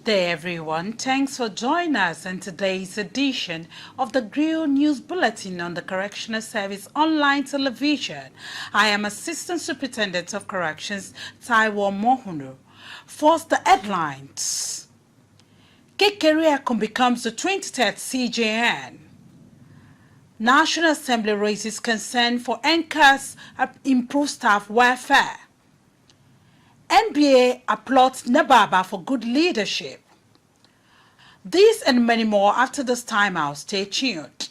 Good day, everyone. Thanks for joining us in today's edition of the Grill News Bulletin on the Correctional Service online television. I am Assistant Superintendent of Corrections, Taiwo Mohunu. First, the headlines. Kekeriakun becomes the 23rd CJN. National Assembly raises concern for NCAS improved staff welfare. NBA applauds Nebaba for good leadership. This and many more after this time out. Stay tuned.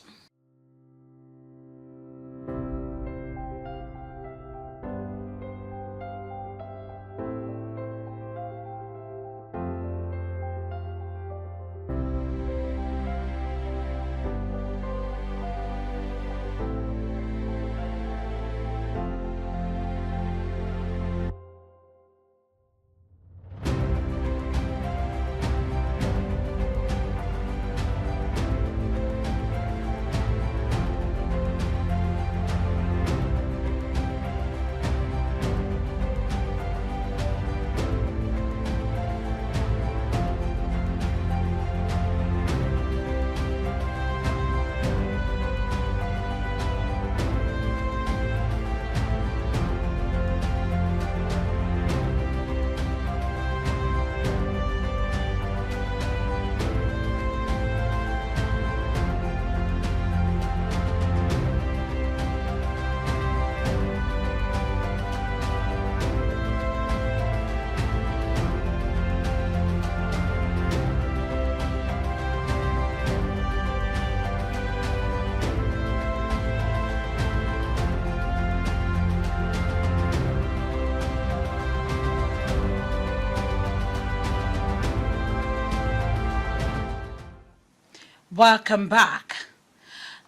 Welcome back.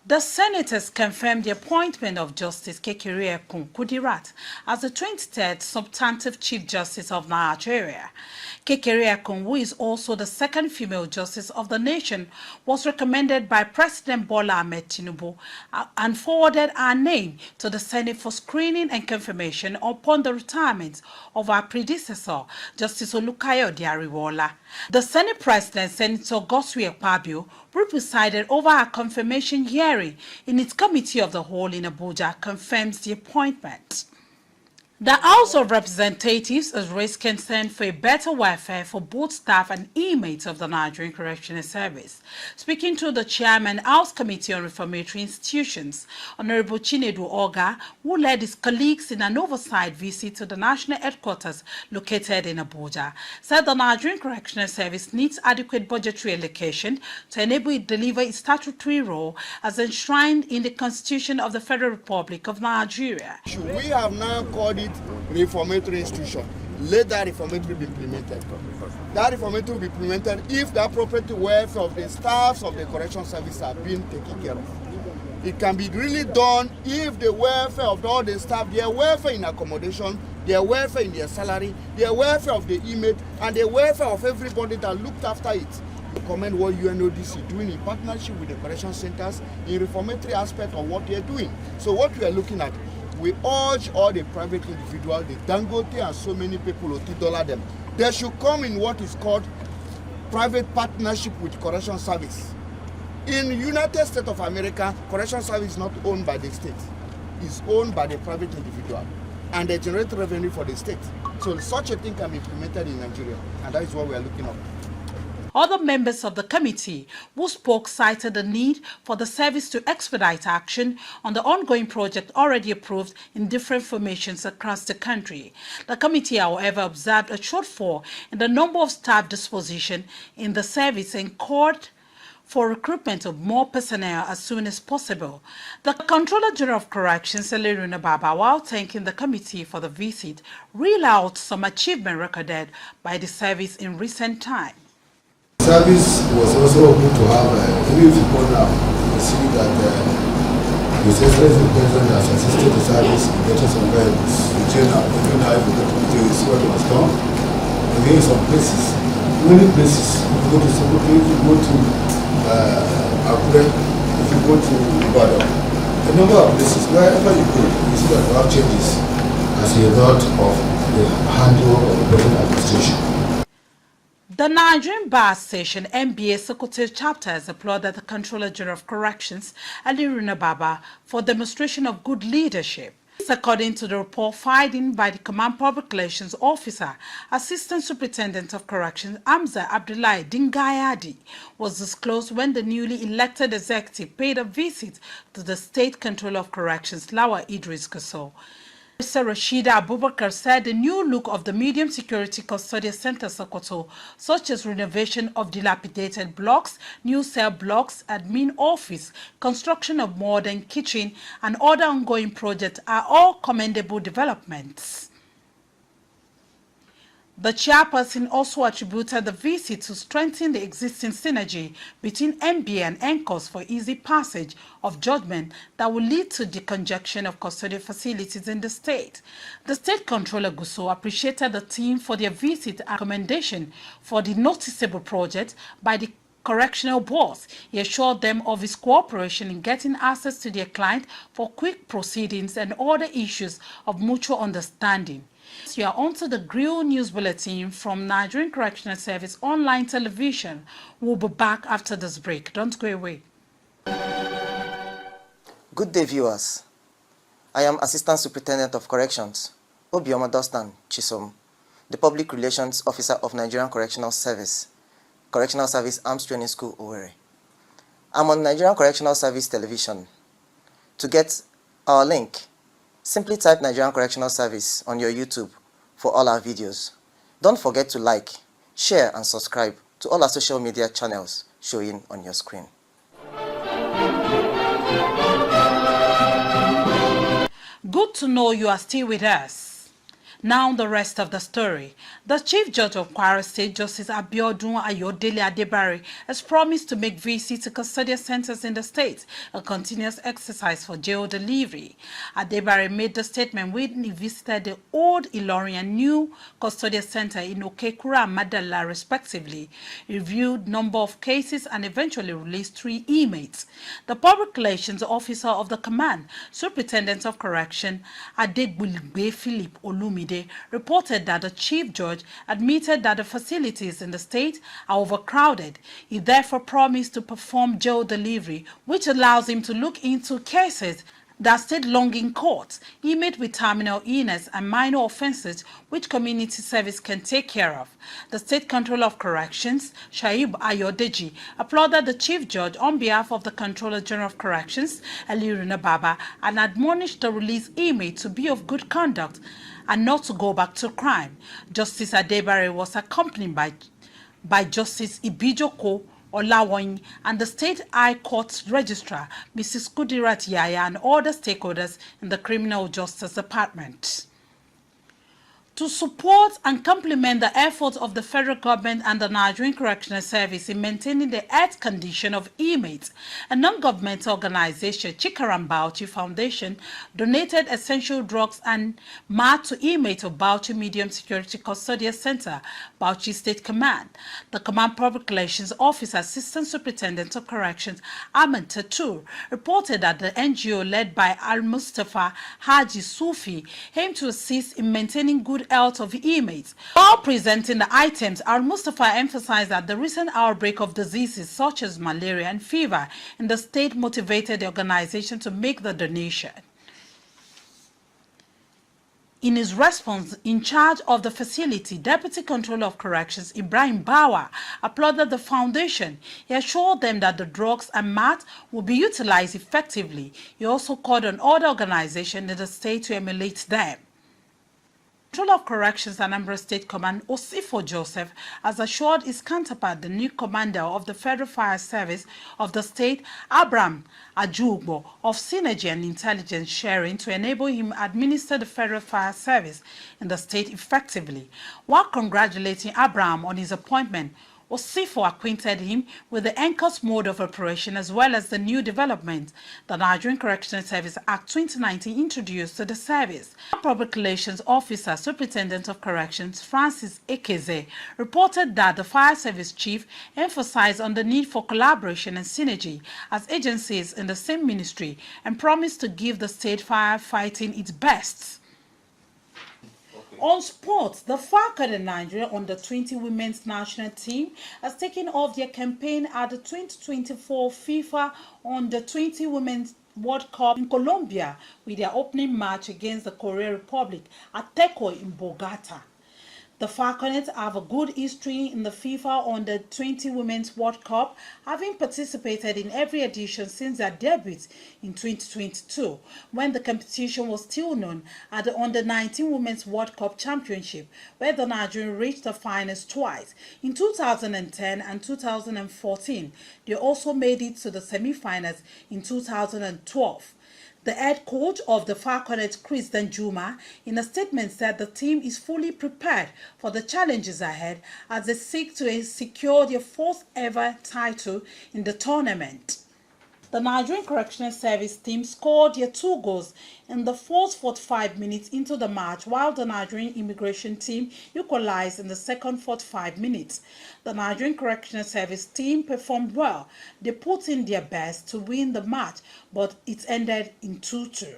The senators confirmed the appointment of Justice Kekeriakun Kudirat as the 23rd Substantive Chief Justice of Nigeria. Kekeriakun, who is also the second female justice of the nation, was recommended by President Bola Ahmed Tinubu and forwarded her name to the Senate for screening and confirmation upon the retirement of her predecessor, Justice Olukayode Ariwola. The Senate President, Senator Godswill Akpabio, presided over her confirmation hearing in its Committee of the Whole in Abuja, confirms the appointment. The House of Representatives has raised concern for a better welfare for both staff and inmates of the Nigerian Correctional Service. Speaking to the Chairman, House Committee on Reformatory Institutions, Honorable Chinedu Oga, who led his colleagues in an oversight visit to the national headquarters located in Abuja, said the Nigerian Correctional Service needs adequate budgetary allocation to enable it deliver its statutory role as enshrined in the Constitution of the Federal Republic of Nigeria. We have now called it reformatory institution. Let that reformatory be implemented. That reformatory will be implemented if the appropriate welfare of the staffs of the correction service are being taken care of. It can be really done if the welfare of all the staff, their welfare in accommodation, their welfare in their salary, their welfare of the inmate, and the welfare of everybody that looked after it. We commend what UNODC is doing in partnership with the correction centers in reformatory aspect of what they are doing. So what we are looking at, we urge all the private individuals, the Dangote and so many people who $2 them. They should come in what is called private partnership with correction service. In the United States of America, correction service is not owned by the state. It's owned by the private individual. And they generate revenue for the state. So such a thing can be implemented in Nigeria. And that is what we are looking at. Other members of the committee who spoke cited the need for the service to expedite action on the ongoing project already approved in different formations across the country. The committee, however, observed a shortfall in the number of staff disposition in the service and called for recruitment of more personnel as soon as possible. The Controller General of Corrections, Eliruna Baba, while thanking the committee for the visit, reeled out some achievement recorded by the service in recent time. Service was also able to have, even if you go now, you see that His Excellency the President has assisted the service in getting some vehicles. Even now, if you go to detail, you see what was done. Again, some places, many places, if you go to Sokoto, if you go to Akure, if you go to Ibadan, a number of places, wherever you go, you see that you have changes as a result of the handle of the present administration. The Nigerian Bar Association NBA Sokoto chapter has applauded the Controller General of Corrections, Ali Runababa, for demonstration of good leadership. This, according to the report filed in by the Command Public Relations Officer, Assistant Superintendent of Corrections, Amza Abdullahi Dingayadi, was disclosed when the newly elected executive paid a visit to the State Controller of Corrections, Lawa Idris Koso. Mr. Rashida Abubakar said the new look of the medium security custodial center Sokoto, such as renovation of dilapidated blocks, new cell blocks, admin office, construction of modern kitchen, and other ongoing projects are all commendable developments. The chairperson also attributed the visit to strengthen the existing synergy between NBA and NCOS for easy passage of judgment that will lead to decongestion of custodial facilities in the state. The State Controller Guso appreciated the team for their visit and recommendation for the noticeable project by the Correctional boss. He assured them of his cooperation in getting access to their client for quick proceedings and other issues of mutual understanding. You are on to the Grill News Bulletin from Nigerian Correctional Service online television. We'll be back after this break. Don't go away. Good day, viewers. I am Assistant Superintendent of Corrections, Obioma Dostan Chisom, the Public Relations Officer of Nigerian Correctional Service, Correctional Service Arms Training School, Owerri. I'm on Nigerian Correctional Service Television. To get our link, simply type Nigerian Correctional Service on your YouTube for all our videos. Don't forget to like, share, and subscribe to all our social media channels showing on your screen. Good to know you are still with us. Now the rest of the story. The Chief Judge of Kwara State, Justice Abiodun Ayodele Adebare, has promised to make visits to custodial centers in the state a continuous exercise for jail delivery. Adebare made the statement when he visited the old Ilorin and new custodial center in Okekura and Madala respectively, reviewed number of cases and eventually released 3 inmates. The Public Relations Officer of the Command, Superintendent of Correction, Adegbulgbe Philip Olumide, reported that the Chief Judge admitted that the facilities in the state are overcrowded. He therefore promised to perform jail delivery, which allows him to look into cases that stayed long in court, inmates with terminal illness and minor offenses which community service can take care of. The State Controller of Corrections, Shaib Ayodeji, applauded the Chief Judge on behalf of the Controller General of Corrections, Ali Runababa, and admonished the released inmate to be of good conduct and not to go back to crime. Justice Adebare was accompanied by Justice Ibijoko Olawoyin and the State High Court Registrar, Mrs. Kudirat Yaya, and other stakeholders in the Criminal Justice Department. To support and complement the efforts of the federal government and the Nigerian Correctional Service in maintaining the health condition of inmates, a non-governmental organization, Chikaram Bauchi Foundation, donated essential drugs and mat to inmates of Bauchi Medium Security Custodial Center, Bauchi State Command. The Command Public Relations Office Assistant Superintendent of Corrections, Ahmed Tatur, reported that the NGO led by Al-Mustafa Haji Sufi aimed to assist in maintaining good health of inmates. While presenting the items, Al-Mustafa emphasized that the recent outbreak of diseases such as malaria and fever in the state motivated the organization to make the donation. In his response, in charge of the facility, Deputy Controller of Corrections Ibrahim Bawa applauded the foundation. He assured them that the drugs and mat will be utilized effectively. He also called on other organizations in the state to emulate them. Controller of Corrections Anambra State Command Osifo Joseph has assured his counterpart, the new commander of the Federal Fire Service of the state, Abraham Ajugbo, of synergy and intelligence sharing to enable him administer the Federal Fire Service in the state effectively. While congratulating Abraham on his appointment, Osifo acquainted him with the NCOS mode of operation as well as the new development the Nigerian Correctional Service Act 2019 introduced to the service. Public Relations Officer, Superintendent of Corrections, Francis Ekeze, reported that the Fire Service Chief emphasized on the need for collaboration and synergy as agencies in the same ministry and promised to give the state firefighting its best. On sports, the Falcon in Nigeria under-20 women's national team has taken off their campaign at the 2024 FIFA under-20 Women's World Cup in Colombia with their opening match against the Korean Republic at Teco in Bogota. The Falconets have a good history in the FIFA Under-20 Women's World Cup, having participated in every edition since their debut in 2022, when the competition was still known as the Under-19 Women's World Cup Championship, where the Nigerian reached the finals twice, in 2010 and 2014. They also made it to the semi-finals in 2012. The head coach of the Falconets, Chris Danjuma, in a statement said the team is fully prepared for the challenges ahead as they seek to secure their fourth ever title in the tournament. The Nigerian Correctional Service team scored their 2 goals in the first 45 minutes into the match, while the Nigerian Immigration team equalized in the second 45 minutes. The Nigerian Correctional Service team performed well. They put in their best to win the match, but it ended in 2-2.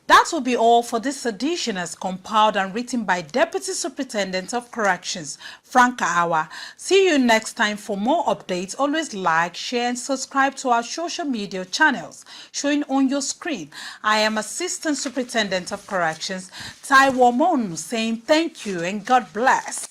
That will be all for this edition, as compiled and written by Deputy Superintendent of Corrections, Frank Awa. See you next time for more updates. Always like, share and subscribe to our social media channels showing on your screen. I am Assistant Superintendent of Corrections, Taiwo Monu, saying thank you and God bless.